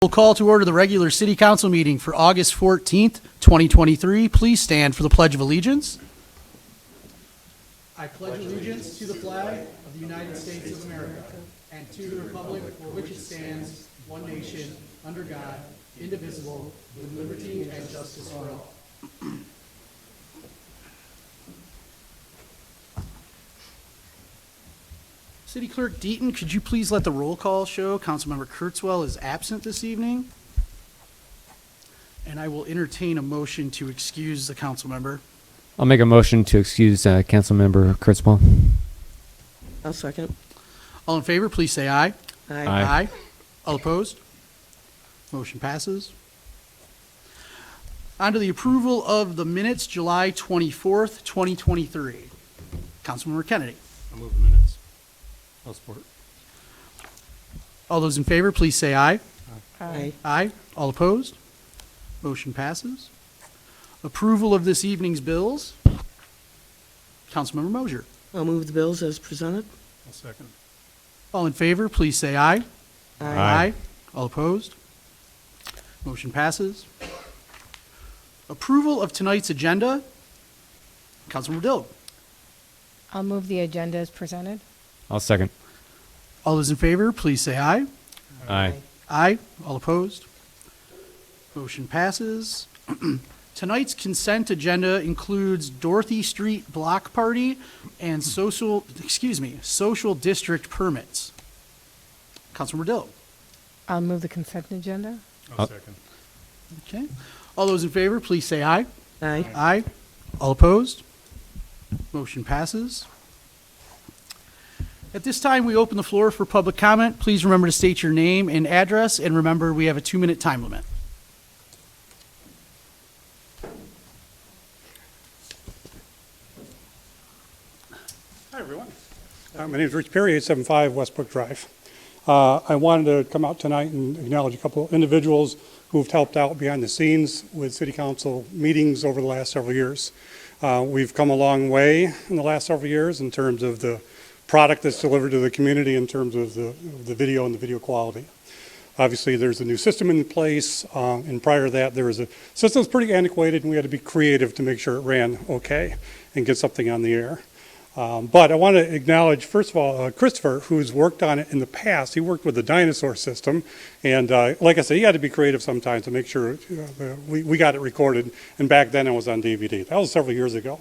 We'll call to order the regular city council meeting for August 14th, 2023. Please stand for the Pledge of Allegiance. I pledge allegiance to the flag of the United States of America and to the republic for which it stands, one nation, under God, indivisible, with liberty and justice for all. City Clerk Deaton, could you please let the roll call show Councilmember Kurtzwell is absent this evening? And I will entertain a motion to excuse the council member. I'll make a motion to excuse Councilmember Kurtzwell. I'll second. All in favor, please say aye. Aye. Aye. All opposed? Motion passes. On to the approval of the minutes, July 24th, 2023. Councilmember Kennedy. I'll move the minutes. I'll support. All those in favor, please say aye. Aye. Aye. All opposed? Motion passes. Approval of this evening's bills. Councilmember Mosier. I'll move the bills as presented. I'll second. All in favor, please say aye. Aye. All opposed? Motion passes. Approval of tonight's agenda. Councilmember Dill. I'll move the agenda as presented. I'll second. All those in favor, please say aye. Aye. Aye. All opposed? Motion passes. Tonight's consent agenda includes Dorothy Street Block Party and social district permits. Councilmember Dill. I'll move the consent agenda. I'll second. Okay. All those in favor, please say aye. Aye. Aye. All opposed? Motion passes. At this time, we open the floor for public comment. Please remember to state your name and address, and remember we have a 2-minute time limit. Hi, everyone. My name is Rich Perry, 875 Westbrook Drive. I wanted to come out tonight and acknowledge a couple of individuals who've helped out behind the scenes with city council meetings over the last several years. We've come a long way in the last several years in terms of the product that's delivered to the community, in terms of the video and the video quality. Obviously, there's a new system in place, and prior to that, there was a system that's pretty antiquated, and we had to be creative to make sure it ran okay and get something on the air. But I want to acknowledge, first of all, Christopher, who's worked on it in the past. He worked with the dinosaur system, and like I said, he had to be creative sometimes to make sure we got it recorded, and back then it was on DVD. That was several years ago.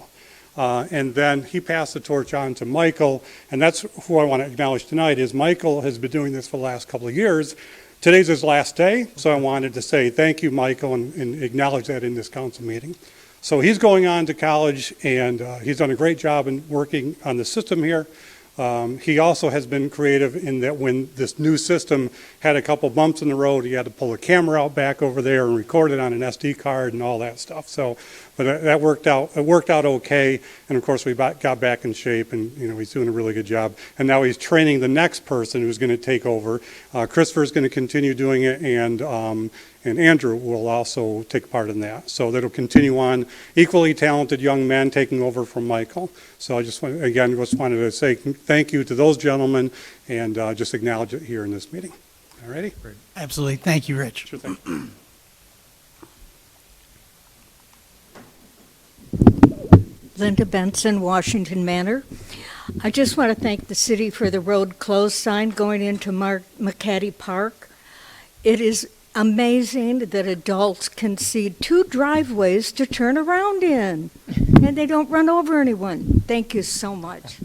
And then he passed the torch on to Michael, and that's who I want to acknowledge tonight. Is Michael has been doing this for the last couple of years. Today's his last day, so I wanted to say thank you, Michael, and acknowledge that in this council meeting. So he's going on to college, and he's done a great job in working on the system here. He also has been creative in that when this new system had a couple bumps in the road, he had to pull a camera out back over there and record it on an SD card and all that stuff. So, but that worked out. It worked out okay, and of course we got back in shape, and he's doing a really good job. And now he's training the next person who's going to take over. Christopher's going to continue doing it, and Andrew will also take part in that. So that'll continue on. Equally talented young men taking over from Michael. So I just wanted to say thank you to those gentlemen, and just acknowledge it here in this meeting. All righty? Absolutely. Thank you, Rich. Sure thing. Linda Benson, Washington Manor. I just want to thank the city for the road closed sign going into McCaddy Park. It is amazing that adults can see 2 driveways to turn around in, and they don't run over anyone. Thank you so much.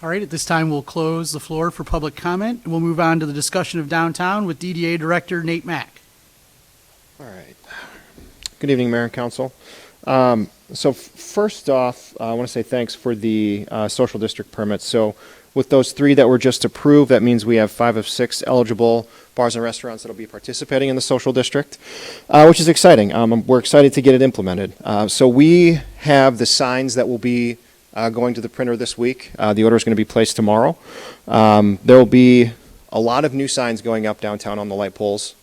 All right, at this time, we'll close the floor for public comment, and we'll move on to the discussion of downtown with DDA Director Nate Mack. All right. Good evening, Mayor and Council. So first off, I want to say thanks for the social district permits. So with those 3 that were just approved, that means we have 5 of 6 eligible bars and restaurants that will be participating in the social district, which is exciting. We're excited to get it implemented. So we have the signs that will be going to the printer this week. The order is going to be placed tomorrow. There will be a lot of new signs going up downtown on the light poles.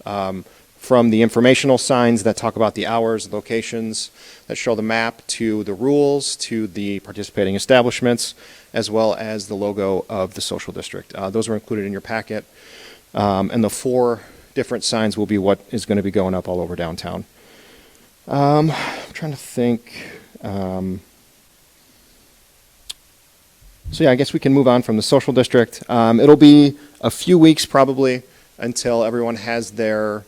from the informational signs that talk about the hours, locations, that show the map, to the rules, to the participating establishments, as well as the logo of the social district. Those were included in your packet. And the 4 different signs will be what is going to be going up all over downtown. I'm trying to think. So yeah, I guess we can move on from the social district. It'll be a few weeks probably until everyone has their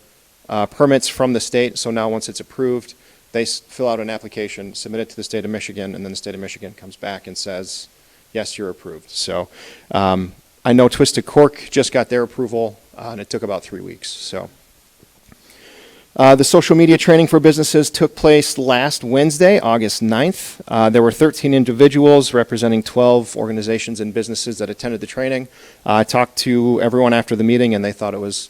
permits from the state. So now once it's approved, they fill out an application, submit it to the state of Michigan, and then the state of Michigan comes back and says, yes, you're approved. So I know Twisted Cork just got their approval, and it took about 3 weeks. So the social media training for businesses took place last Wednesday, August 9th. There were 13 individuals representing 12 organizations and businesses that attended the training. I talked to everyone after the meeting, and they thought it was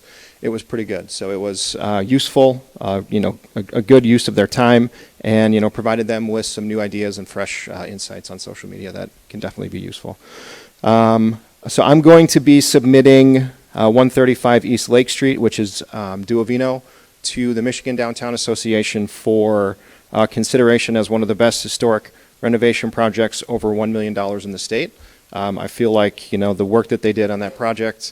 pretty good. So it was useful, a good use of their time, and provided them with some new ideas and fresh insights on social media that can definitely be useful. So I'm going to be submitting 135 East Lake Street, which is Duovino, to the Michigan Downtown Association for consideration as one of the best historic renovation projects over $1 million in the state. I feel like the work that they did on that project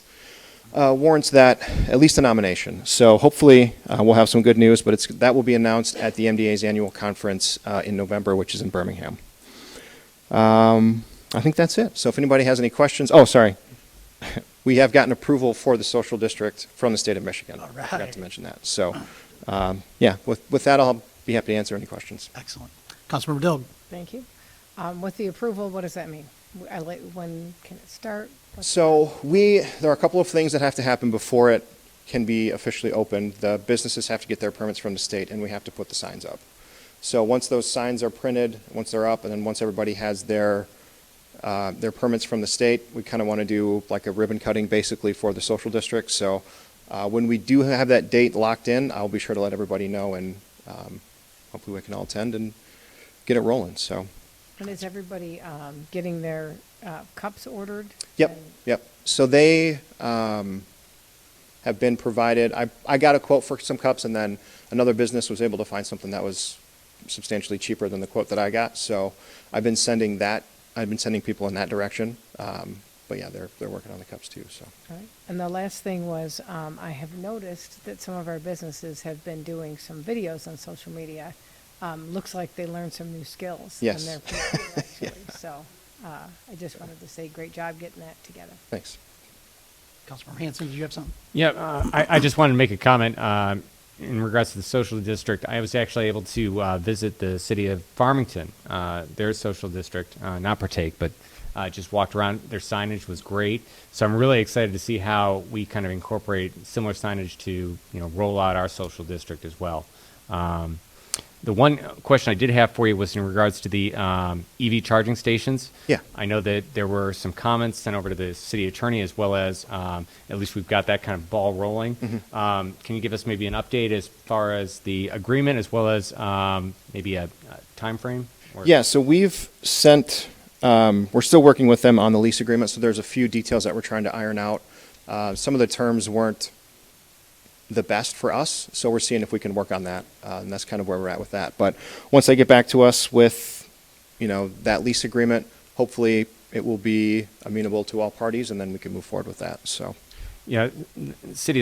warrants that at least a nomination. So hopefully we'll have some good news, but that will be announced at the MDA's annual conference in November, which is in Birmingham. I think that's it. So if anybody has any questions, oh, sorry. We have gotten approval for the social district from the state of Michigan. All right. I forgot to mention that. So, yeah, with that, I'll be happy to answer any questions. Excellent. Councilmember Dill. Thank you. With the approval, what does that mean? When can it start? So there are a couple of things that have to happen before it can be officially opened. The businesses have to get their permits from the state, and we have to put the signs up. So once those signs are printed, once they're up, and then once everybody has their permits from the state, we kind of want to do like a ribbon cutting basically for the social district. So when we do have that date locked in, I'll be sure to let everybody know, and hopefully we can all attend and get it rolling. So. And is everybody getting their cups ordered? Yep, yep. So they have been provided. I got a quote for some cups, and then another business was able to find something that was substantially cheaper than the quote that I got. So I've been sending people in that direction. But yeah, they're working on the cups too. So. All right. And the last thing was, I have noticed that some of our businesses have been doing some videos on social media. Looks like they learned some new skills. Yes. And they're pretty cool, actually. Yeah. So I just wanted to say great job getting that together. Thanks. Councilmember Hanson, did you have something? Yeah, I just wanted to make a comment in regards to the social district. I was actually able to visit the city of Farmington, their social district, not partake, but just walked around. Their signage was great. So I'm really excited to see how we kind of incorporate similar signage to roll out our social district as well. The one question I did have for you was in regards to the EV charging stations. Yeah. I know that there were some comments sent over to the city attorney, as well as at least we've got that kind of ball rolling. Mm-hmm. Can you give us maybe an update as far as the agreement, as well as maybe a time frame? Yeah, so we've sent, we're still working with them on the lease agreement, so there's a few details that we're trying to iron out. Some of the terms weren't the best for us, so we're seeing if we can work on that, and that's kind of where we're at with that. But once they get back to us with, that lease agreement, hopefully it will be amenable to all parties, and then we can move forward with that. So, yeah, city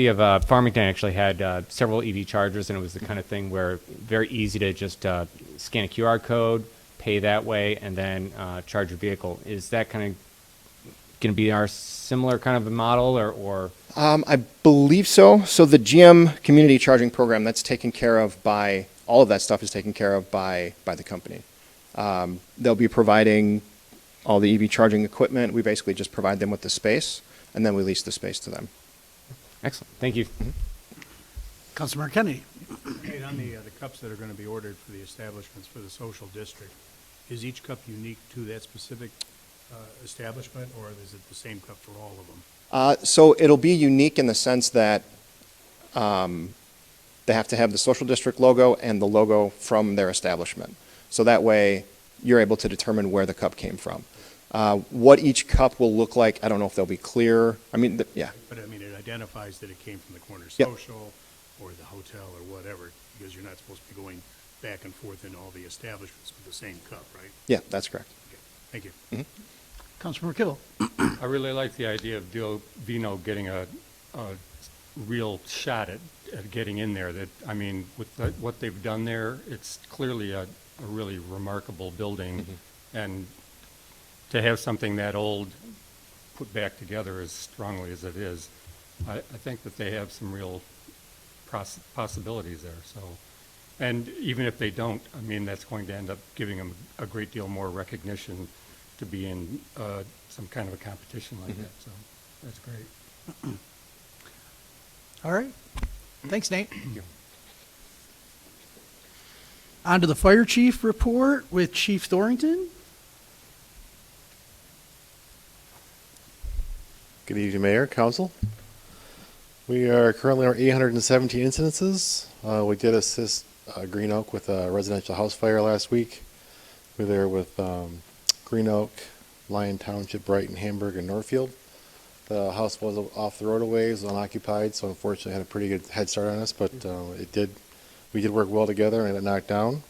of Farmington actually had several EV chargers, and it was the kind of thing where very easy to just scan a QR code, pay that way, and then charge your vehicle. Is that kind of going to be our similar kind of a model, or? I believe so. So the GM community charging program, that's taken care of by, all of that stuff is taken care of by the company. They'll be providing all the EV charging equipment. We basically just provide them with the space, and then we lease the space to them. Excellent. Thank you. Mm-hmm. Councilmember Kennedy. Hey, on the cups that are going to be ordered for the establishments for the social district, is each cup unique to that specific establishment, or is it the same cup for all of them? So it'll be unique in the sense that they have to have the social district logo and the logo from their establishment. So that way you're able to determine where the cup came from. What each cup will look like, I don't know if they'll be clear. I mean, yeah. But I mean, it identifies that it came from the corner Yep. social, or the hotel or whatever, because you're not supposed to be going back and forth in all the establishments with the same cup, right? Yeah, that's correct. Okay, thank you. Councilmember Kittle. I really like the idea of Vino getting a real shot at getting in there. That, I mean, with what they've done there, it's clearly a really remarkable building. And to have something that old put back together as strongly as it is, I think that they have some real possibilities there. So, and even if they don't, I mean, that's going to end up giving them a great deal more recognition to be in some kind of a competition like that. So that's great. All right. Thanks, Nate. On to the fire chief report with Chief Thorrington. Good evening, Mayor, Council. We are currently at 817 incidences. We did assist Green Oak with a residential house fire last week. We were there with Green Oak, Lyon Township, Brighton, Hamburg, and Northfield. The house was off the road a ways, unoccupied, so unfortunately had a pretty good head start on us, but we did work well together and it knocked down.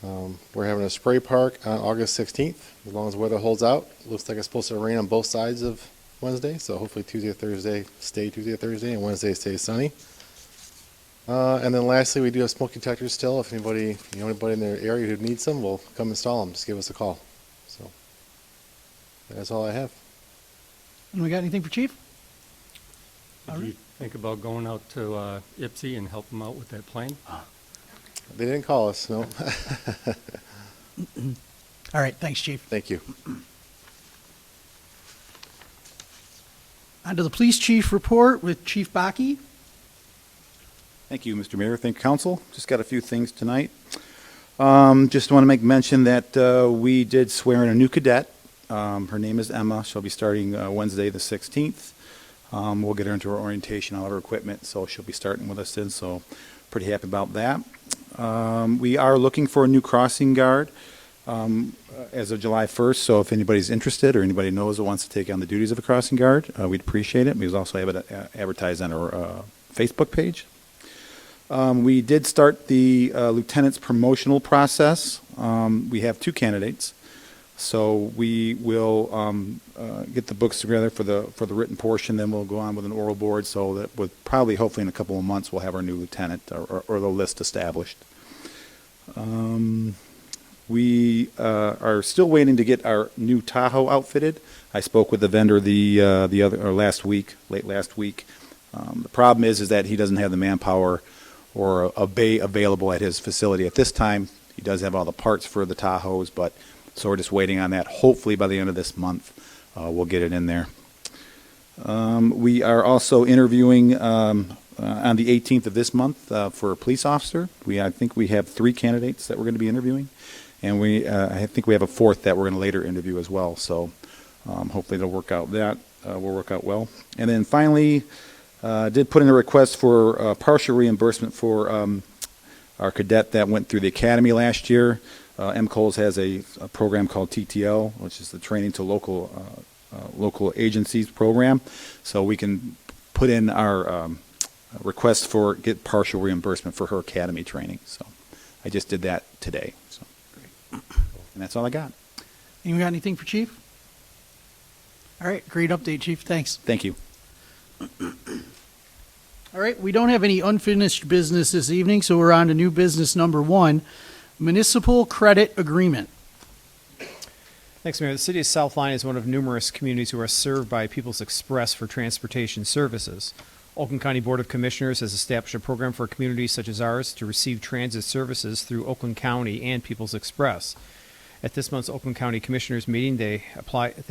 We're having a spray park on August 16th, as long as the weather holds out. Looks like it's supposed to rain on both sides of Wednesday, so hopefully Tuesday or Thursday, and Wednesday stays sunny. And then lastly, we do have smoke detectors still. If anybody in their area who needs them, will come install them. Just give us a call. So that's all I have. And we got anything for Chief? Did you think about going out to Ipsy and help them out with that plane? They didn't call us, no. All right. Thanks, Chief. Thank you. On to the police chief report with Chief Bakke. Thank you, Mr. Mayor. Thank you, Council. Just got a few things tonight. Just want to make mention that we did swear in a new cadet. Her name is Emma. She'll be starting Wednesday the 16th. We'll get her into her orientation, all of her equipment, so she'll be starting with us then, so pretty happy about that. We are looking for a new crossing guard as of July 1st, so if anybody's interested or anybody knows that wants to take on the duties of a crossing guard, we'd appreciate it. We also have it advertised on our Facebook page. We did start the lieutenant's promotional process. We have 2 candidates. So we will get the books together for the written portion, then we'll go on with an oral board, so that with probably, hopefully in a couple of months, we'll have our new lieutenant or the list established. We are still waiting to get our new Tahoe outfitted. I spoke with the vendor late last week. The problem is that he doesn't have the manpower or a bay available at his facility at this time. He does have all the parts for the Tahoes, but so we're just waiting on that. Hopefully by the end of this month, we'll get it in there. We are also interviewing on the 18th of this month for a police officer. I think we have 3 candidates that we're going to be interviewing, and I think we have a 4th that we're going to later interview as well. So hopefully it'll work out. Will work out well. And then finally, did put in a request for partial reimbursement for our cadet that went through the academy last year. MCOLS has a program called TTL, which is the Training to Local Agencies program. So we can put in our request for get partial reimbursement for her academy training. So I just did that today. So great. And that's all I got. You got anything for Chief? All right. Great update, Chief. Thanks. Thank you. All right. We don't have any unfinished business this evening, so we're on to new business number 1. Municipal Credit Agreement. Thanks, Mayor. The city of South Lyon is one of numerous communities who are served by People's Express for transportation services. Oakland County Board of Commissioners has established a program for communities such as ours to receive transit services through Oakland County and People's Express. At this month's Oakland County Commissioners meeting, they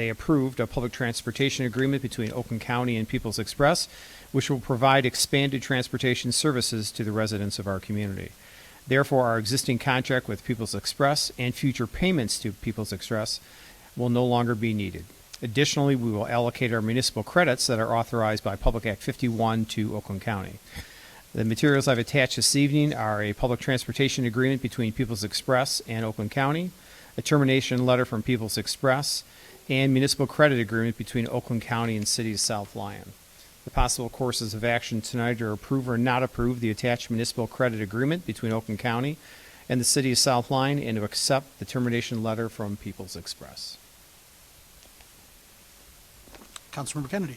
approved a public transportation agreement between Oakland County and People's Express, which will provide expanded transportation services to the residents of our community. Therefore, our existing contract with People's Express and future payments to People's Express will no longer be needed. Additionally, we will allocate our municipal credits that are authorized by Public Act 51 to Oakland County. The materials I've attached this evening are a public transportation agreement between People's Express and Oakland County, a termination letter from People's Express, and municipal credit agreement between Oakland County and City of South Lyon. The possible courses of action tonight are approve or not approve the attached municipal credit agreement between Oakland County and the City of South Lyon, and to accept the termination letter from People's Express. Councilmember Kennedy.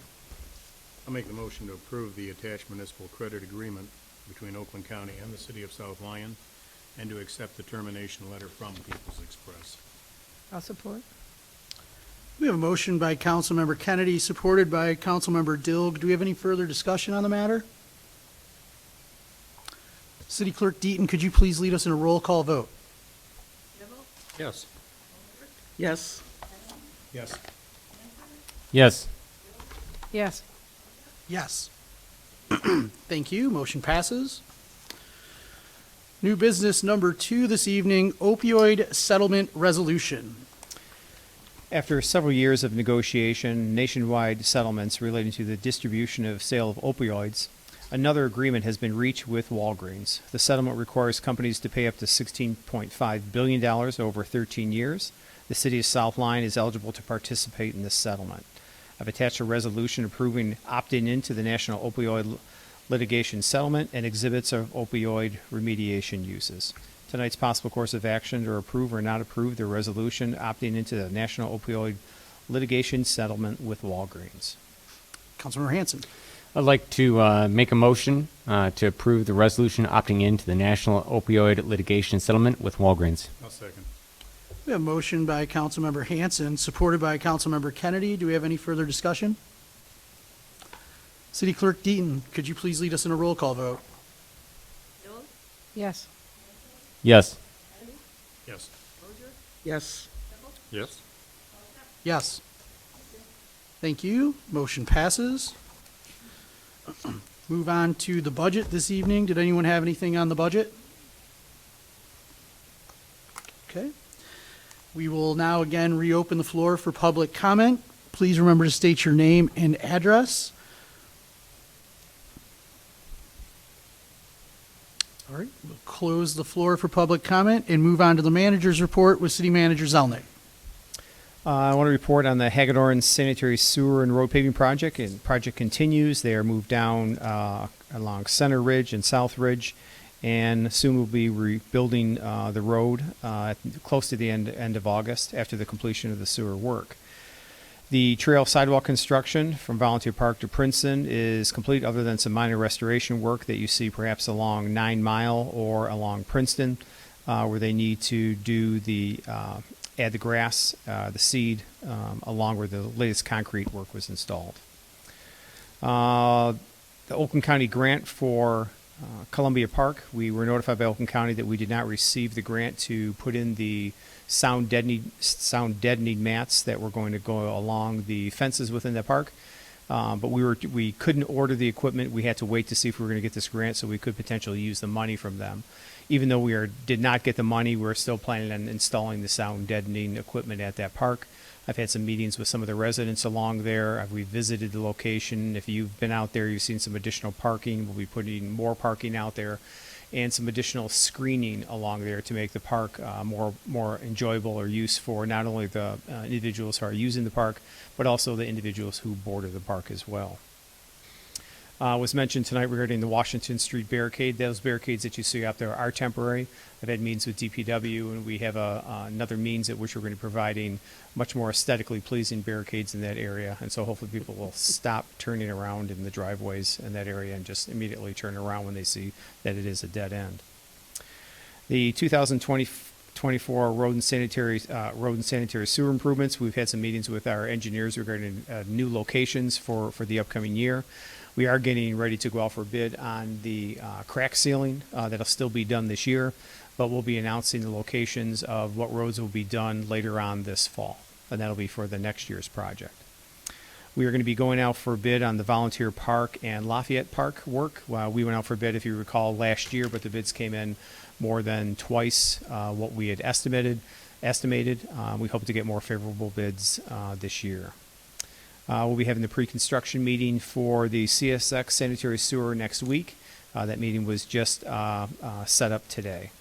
I'll make the motion to approve the attached municipal credit agreement between Oakland County and the City of South Lyon, and to accept the termination letter from People's Express. I'll support. We have a motion by Councilmember Kennedy, supported by Councilmember Dilg. Do we have any further discussion on the matter? City Clerk Deaton, could you please lead us in a roll call vote? Yes. Yes. Yes. Yes. Yes. Yes. Thank you. Motion passes. New business number 2 this evening, opioid settlement resolution. After several years of negotiation, nationwide settlements relating to the distribution of sale of opioids, another agreement has been reached with Walgreens. The settlement requires companies to pay up to $16.5 billion over 13 years. The City of South Lyon is eligible to participate in this settlement. I've attached a resolution approving opting into the National Opioid Litigation Settlement and exhibits of opioid remediation uses. Tonight's possible course of action to approve or not approve the resolution opting into the National Opioid Litigation Settlement with Walgreens. Councilmember Hanson. I'd like to make a motion to approve the resolution opting into the National Opioid Litigation Settlement with Walgreens. I'll second. We have a motion by Councilmember Hanson, supported by Councilmember Kennedy. Do we have any further discussion? City Clerk Deaton, could you please lead us in a roll call vote? Yes. Yes. Yes. Yes. Yes. Yes. Thank you. Motion passes. Move on to the budget this evening. Did anyone have anything on the budget? Okay. We will now again reopen the floor for public comment. Please remember to state your name and address. All right, we'll close the floor for public comment and move on to the manager's report with City Manager Zelnick. I want to report on the Hagedorn Sanitary Sewer and Road Paving Project. And project continues. They are moved down along Center Ridge and South Ridge, and soon we'll be rebuilding the road close to the end of August after the completion of the sewer work. The trail sidewalk construction from Volunteer Park to Princeton is complete, other than some minor restoration work that you see perhaps along 9 Mile or along Princeton, where they need to do the add the grass, the seed, along where the latest concrete work was installed. The Oakland County grant for Columbia Park, we were notified by Oakland County that we did not receive the grant to put in the sound deadening mats that were going to go along the fences within the park. But we couldn't order the equipment. We had to wait to see if we were going to get this grant so we could potentially use the money from them. Even though we did not get the money, we're still planning on installing the sound deadening equipment at that park. I've had some meetings with some of the residents along there. We visited the location. If you've been out there, you've seen some additional parking. We'll be putting more parking out there and some additional screening along there to make the park more enjoyable or use for not only the individuals who are using the park, but also the individuals who border the park as well. Was mentioned tonight regarding the Washington Street barricade. Those barricades that you see out there are temporary. I've had meetings with DPW, and we have another means at which we're going to be providing much more aesthetically pleasing barricades in that area. And so hopefully people will stop turning around in the driveways in that area and just immediately turn around when they see that it is a dead end. The 2024 road and sanitary sewer improvements. We've had some meetings with our engineers regarding new locations for the upcoming year. We are getting ready to go out for bid on the crack sealing. That'll still be done this year, but we'll be announcing the locations of what roads will be done later on this fall, and that'll be for the next year's project. We are going to be going out for bid on the Volunteer Park and Lafayette Park work. We went out for bid, if you recall, last year, but the bids came in more than twice what we had estimated. We hope to get more favorable bids this year. We'll be having the pre-construction meeting for the CSX sanitary sewer next week. That meeting was just set up today.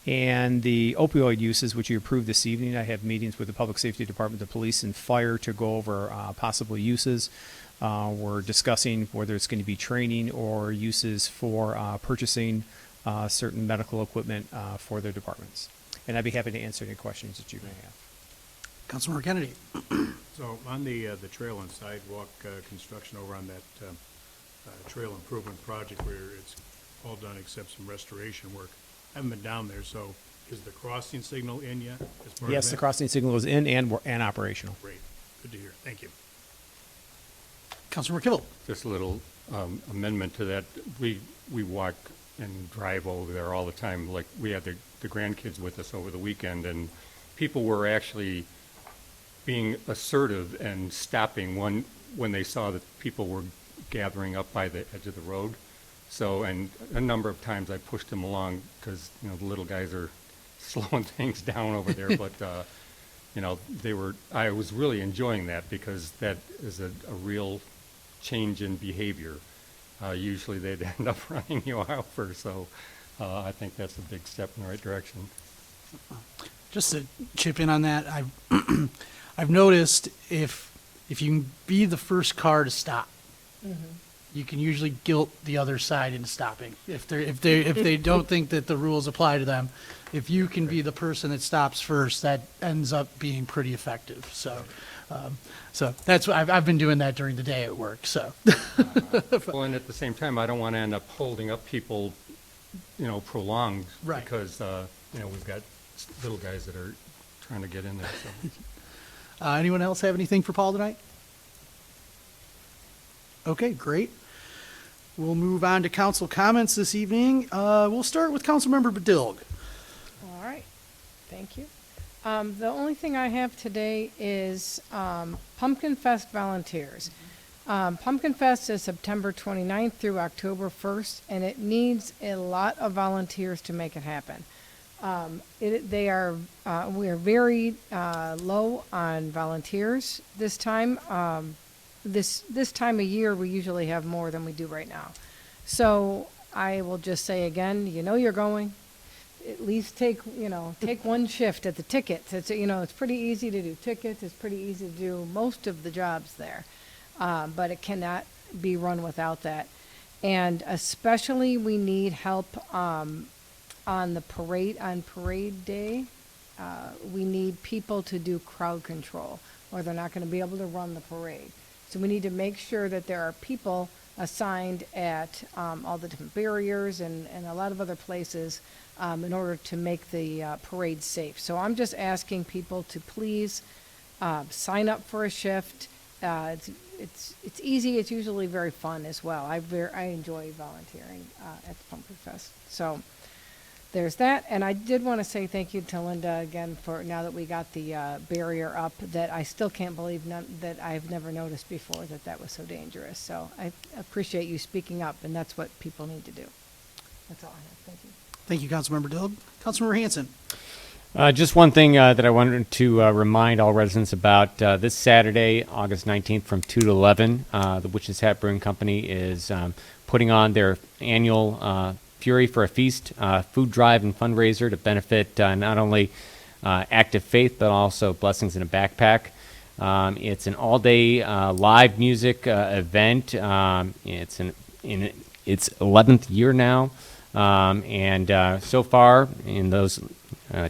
And the opioid uses, which you approved this evening, I have meetings with the Public Safety Department, the police, and fire to go over possible uses. We're discussing whether it's going to be training or uses for purchasing certain medical equipment for their departments. And I'd be happy to answer any questions that you may have. Councilmember Kennedy. So on the trail and sidewalk construction over on that trail improvement project where it's all done except some restoration work, I haven't been down there, so is the crossing signal in yet? as part of Yes, that? the crossing signal is in and operational. Great, good to hear, thank you. Councilmember Kibble. Just a little amendment to that. We walk and drive over there all the time. Like, we had the grandkids with us over the weekend, and people were actually being assertive and stopping when they saw that people were gathering up by the edge of the road. So, and a number of times I pushed them along because, you know, the little guys are slowing things down over there. But, you know, I was really enjoying that because that is a real change in behavior. Usually they'd end up running you over. So I think that's a big step in the right direction. Just to chip in on that, I've noticed if you can be the first car to stop, you can usually guilt the other side into stopping. If they don't think that the rules apply to them, if you can be the person that stops first, that ends up being pretty effective. So, so that's what I've been doing that during the day at work. So, Well, and at the same time, I don't want to end up holding up people, you know, prolonged. Right. Because, you know, we've got little guys that are trying to get in there. So. anyone else have anything for Paul tonight? Okay, great. We'll move on to council comments this evening. We'll start with Councilmember Badilg. All right, thank you. The only thing I have today is Pumpkin Fest volunteers. Pumpkin Fest is September 29th through October 1st, and it needs a lot of volunteers to make it happen. We are very low on volunteers this time. This time of year, we usually have more than we do right now. So I will just say again, you know you're going. At least take one shift at the tickets. It's pretty easy to do tickets. It's pretty easy to do most of the jobs there, but it cannot be run without that. And especially we need help on parade day. We need people to do crowd control, or they're not going to be able to run the parade. So we need to make sure that there are people assigned at all the different barriers and a lot of other places in order to make the parade safe. So I'm just asking people to please sign up for a shift. It's easy. It's usually very fun as well. I enjoy volunteering at the Pumpkin Fest. So there's that. And I did want to say thank you to Linda again for now that we got the barrier up, that I still can't believe that I've never noticed before that was so dangerous. So I appreciate you speaking up, and that's what people need to do. That's all I have. Thank you. Thank you, Councilmember Badilg. Councilmember Hanson. Just one thing that I wanted to remind all residents about. This Saturday, August 19th from 2 to 11, the Witch's Hat Brewing Company is putting on their annual Fury for a Feast food drive and fundraiser to benefit not only Active Faith, but also Blessings in a Backpack. It's an all-day live music event. It's in its 11th year now. And so far, in those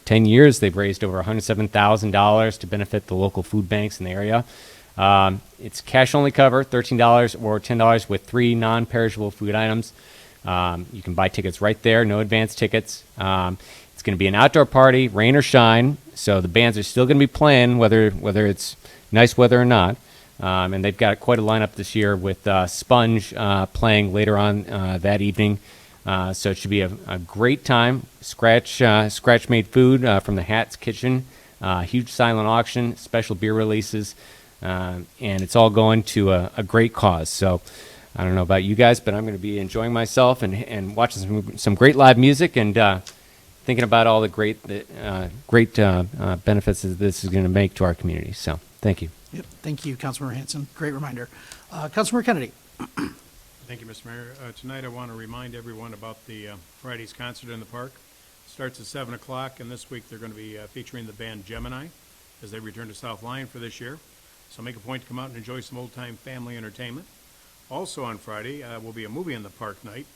10 years, they've raised over $107,000 to benefit the local food banks in the area. It's cash-only cover, $13 or $10 with 3 non-perishable food items. You can buy tickets right there, no advance tickets. It's going to be an outdoor party, rain or shine, so the bands are still going to be playing, whether it's nice weather or not. And they've got quite a lineup this year with Sponge playing later on that evening. So it should be a great time. Scratch-made food from the Hat's Kitchen, huge silent auction, special beer releases, and it's all going to a great cause. So I don't know about you guys, but I'm going to be enjoying myself and watching some great live music and thinking about all the great benefits that this is going to make to our community. So thank you. Yep. Thank you, Councilmember Hanson. Great reminder. Councilmember Kennedy. Thank you, Mr. Mayor. Tonight I want to remind everyone about the Friday's concert in the park. It starts at 7 o'clock, and this week they're going to be featuring the band Gemini as they return to South Lyon for this year. So make a point to come out and enjoy some old-time family entertainment. Also on Friday will be a movie in the park night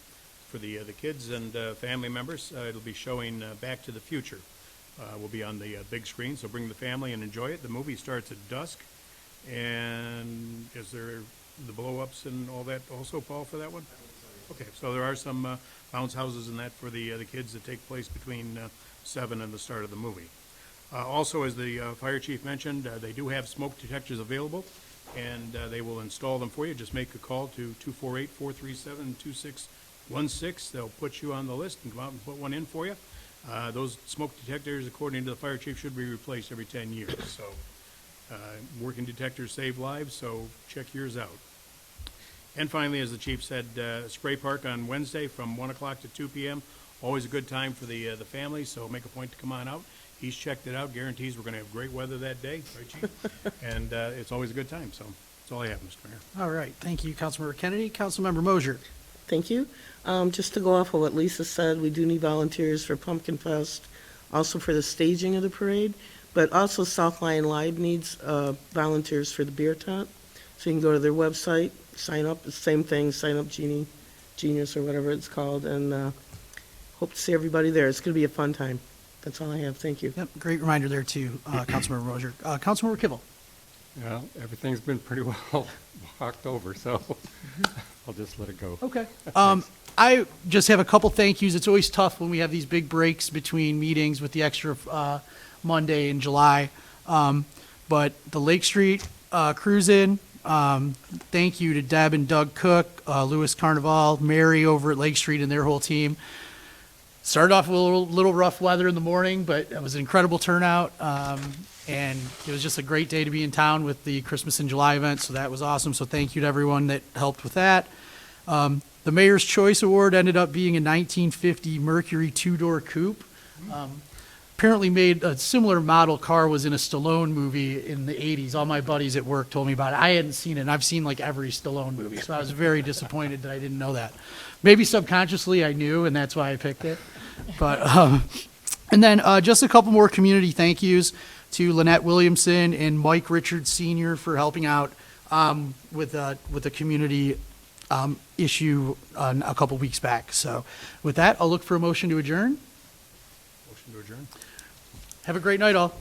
for the kids and family members. It'll be showing Back to the Future. Will be on the big screen, so bring the family and enjoy it. The movie starts at dusk. And is there the blow-ups and all that also, Paul, for that one? Okay, so there are some bounce houses and that for the kids that take place between 7 and the start of the movie. Also, as the fire chief mentioned, they do have smoke detectors available, and they will install them for you. Just make a call to 248-437-2616. They'll put you on the list and come out and put one in for you. Those smoke detectors, according to the fire chief, should be replaced every 10 years. So working detectors save lives, so check yours out. And finally, as the chief said, Spray Park on Wednesday from 1 o'clock to 2 p.m. Always a good time for the family, so make a point to come on out. He's checked it out, guarantees we're going to have great weather that day, right, Chief? And it's always a good time, so that's all I have, Mr. Mayor. All right, thank you, Councilmember Kennedy. Councilmember Mosier. Thank you. Just to go off of what Lisa said, we do need volunteers for Pumpkin Fest, also for the staging of the parade, but also South Lyon Live needs volunteers for the beer tent. So you can go to their website, sign up, the same thing, sign up Genius or whatever it's called, and hope to see everybody there. It's going to be a fun time. That's all I have. Thank you. Yep, great reminder there too, Councilmember Mosier. Councilmember Kibble. Well, everything's been pretty well walked over, so I'll just let it go. Okay. I just have a couple thank yous. It's always tough when we have these big breaks between meetings with the extra Monday in July. But the Lake Street Cruise-In, thank you to Deb and Doug Cook, Louis Carnival, Mary over at Lake Street and their whole team. Started off with a little rough weather in the morning, but it was an incredible turnout. And it was just a great day to be in town with the Christmas in July event, so that was awesome. So thank you to everyone that helped with that. The Mayor's Choice Award ended up being a 1950 Mercury two-door coupe. Apparently made a similar model car was in a Stallone movie in the 80s. All my buddies at work told me about it. I hadn't seen it, and I've seen like every Stallone movie, so I was very disappointed that I didn't know that. Maybe subconsciously I knew, and that's why I picked it. But and then just a couple more community thank yous to Lynette Williamson and Mike Richards Sr. for helping out with the community issue a couple weeks back. So with that, I'll look for a motion to adjourn. Motion to adjourn. Have a great night, all.